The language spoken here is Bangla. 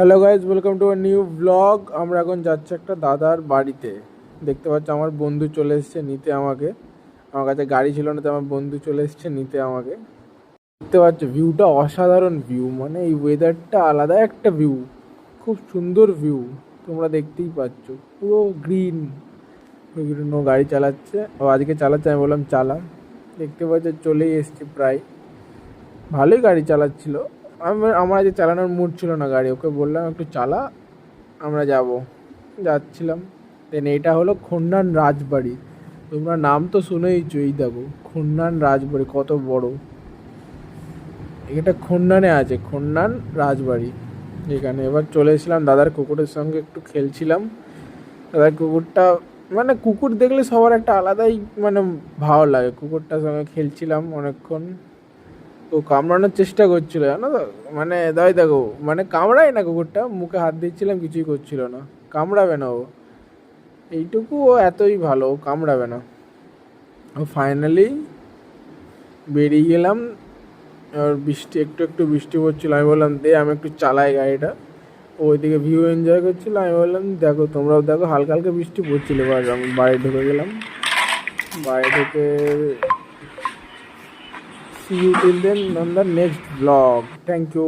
Hello guys, welcome to a new blog. আমরা এখন যাচ্ছি একটা দাদার বাড়িতে। দেখতে পাচ্ছি আমার বন্ধু চলে এসছে নিতে আমাকে। আমার কাছে গাড়ি ছিল না, তো আমার বন্ধু চলে এসছে নিতে আমাকে। দেখতে পাচ্ছ ভিউটা অসাধারণ ভিউ, মানে এই ওয়েদারটা আলাদা একটা ভিউ, খুব সুন্দর ভিউ। তোমরা দেখতেই পাচ্ছ পুরো গ্রিন গ্রিন। ও গাড়ি চালাচ্ছে, ও আজকে চালাচ্ছে, আমি বললাম চালা। দেখতে পাচ্ছ চলেই এসছি প্রায়। ভালোই গাড়ি চালাচ্ছিল। আমার আজকে চালানোর মুড ছিল না গাড়ি, ওকে বললাম একটু চালা, আমরা যাচ্ছিলাম। দেন এটা হলো খন্নান রাজবাড়ি। তোমরা নাম তো শুনেইছো, এই দেখো খন্নান রাজবাড়ি কত বড়। এটা খন্নানে আছে, খন্নান রাজবাড়ি এখানে। এবার চলে এসেছিলাম দাদার কুকুরের সঙ্গে, একটু খেলছিলাম। দাদার কুকুরটা, মানে কুকুর দেখলে সবার একটা আলাদাই মানে ভালো লাগে। কুকুরটার সঙ্গে খেলছিলাম অনেকক্ষণ। ও কামড়ানোর চেষ্টা করছিল, জানো তো, মানে দাই দেখো, মানে কামড়ায় না কুকুরটা, মুখে হাত দিচ্ছিলাম কিছুই করছিল না। কামড়াবে না ও, এইটুকু ও এতই ভালো, ও কামড়াবে না। ও ফাইনালি বেরিয়ে গেলাম। আর বৃষ্টি, একটু একটু বৃষ্টি পড়ছিল, আমি বললাম দে আমি একটু চালাই গাড়িটা। ও ওইদিকে ভিউ এনজয় করছিল, আমি বললাম দেখো তোমরাও দেখো। হালকা হালকা বৃষ্টি পড়ছিল। এবার আমি বাড়ি ঢুকে গেলাম। বাড়ি ঢুকে see you till then on the next vlog. Thank you.